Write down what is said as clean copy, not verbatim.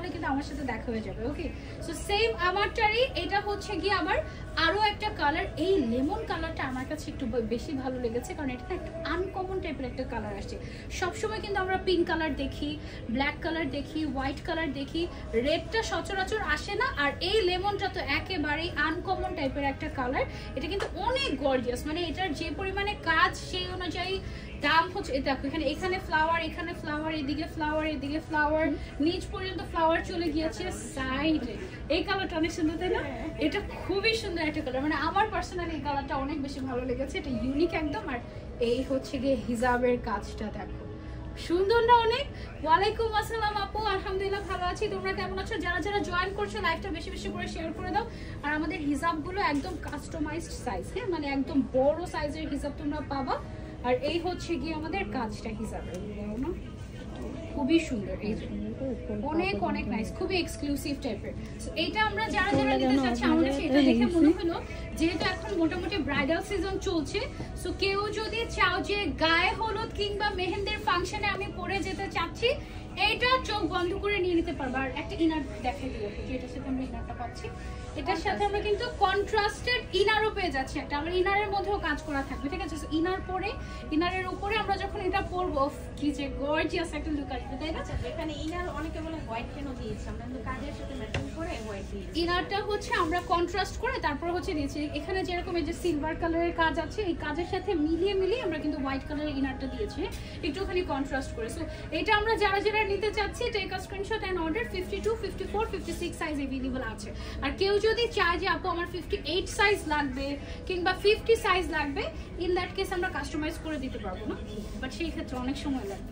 তাহলে কিন্তু আমার সাথে দেখা হয়ে যাবে। ওকে, সো সেম আমারটারই এটা হচ্ছে গিয়ে আবার আরো একটা কালার, এই লেমন কালারটা আমার কাছে একটু বেশি ভালো লেগেছে, কারণ এটা একটা আনকমন টাইপের একটা কালার আসছে। সবসময় কিন্তু আমরা পিঙ্ক কালার দেখি, ব্ল্যাক কালার দেখি, হোয়াইট কালার দেখি, রেডটা সচরাচর আসে না। আর এই লেমনটা তো একেবারেই আনকমন টাইপের একটা কালার। এটা কিন্তু অনেক গর্জিয়াস, মানে এটার যে পরিমাণে কাজ সেই অনুযায়ী দাম হচ্ছে। দেখো এখানে এখানে ফ্লাওয়ার, এখানে ফ্লাওয়ার, এদিকে ফ্লাওয়ার, এদিকে ফ্লাওয়ার, নিচ পর্যন্ত ফ্লাওয়ার চলে গিয়েছে সাইডে। এই কালারটা অনেক সুন্দর, তাই না? এটা খুবই সুন্দর একটা কালার, মানে আমার পার্সোনালি এই কালারটা অনেক বেশি ভালো লেগেছে। এটা ইউনিক একদম। আর এই হচ্ছে গিয়ে হিজাবের কাজটা দেখো, সুন্দর না অনেক? ওয়ালাইকুম আসসালাম আপু, আলহামদুলিল্লাহ ভালো আছি, তোমরা কেমন আছো? যারা যারা জয়েন করছো লাইভটা বেশি বেশি করে শেয়ার করে দাও। আর আমাদের হিজাবগুলো একদম কাস্টমাইজড সাইজ, হ্যাঁ, মানে একদম বড় সাইজের হিজাব তোমরা পাবা। আর এই হচ্ছে গিয়ে আমাদের কাজটা হিজাবের, না খুবই সুন্দর, এই যে অনেক অনেক নাইস, খুবই এক্সক্লুসিভ টাইপের। সো এইটা আমরা যারা যারা নিতে চাচ্ছি, আমাদের কাছে এটা দেখে মনে হলো যেহেতু এখন মোটামুটি ব্রাইডাল সিজন চলছে, সো কেউ যদি চাও যে গায়ে হলুদ কিংবা মেহেন্দির ফাংশনে আমি পরে যেতে চাচ্ছি, এইটা চোখ বন্ধ করে নিয়ে নিতে পারবো। আর একটা ইনার দেখাই দিও, যেটার সাথে আমরা ইনারটা পাচ্ছি, এটার সাথে আমরা কিন্তু কন্ট্রাস্টেড ইনারও পেয়ে যাচ্ছি একটা। আমরা ইনারের মধ্যেও কাজ করা থাকবে, ঠিক আছে? ইনার পরে ইনারের উপরে আমরা যখন এটা পরবো, কি যে গর্জিয়াস একটা লুক আসবে, তাই না? এখানে ইনার অনেকে বলে হোয়াইট কেন দিয়েছি, আমরা কিন্তু কাজের সাথে ম্যাচিং করে হোয়াইট দিয়েছি। ইনারটা হচ্ছে আমরা কন্ট্রাস্ট করে তারপর হচ্ছে দিয়েছি। এখানে যেরকম এই যে সিলভার কালারের কাজ আছে, এই কাজের সাথে মিলিয়ে মিলিয়ে আমরা কিন্তু হোয়াইট কালারের ইনারটা দিয়েছি, একটুখানি কন্ট্রাস্ট করে। সো এটা আমরা যারা যারা নিতে চাচ্ছি, take a screenshot and order. 52, 54, 56 size available আছে। আর কেউ যদি চায় যে আপু আমার 58 সাইজ লাগবে কিংবা 50 সাইজ লাগবে, ইন দ্যাট কেস আমরা কাস্টমাইজ করে দিতে পারবো না, বাট সেই ক্ষেত্রে অনেক সময় লাগবে।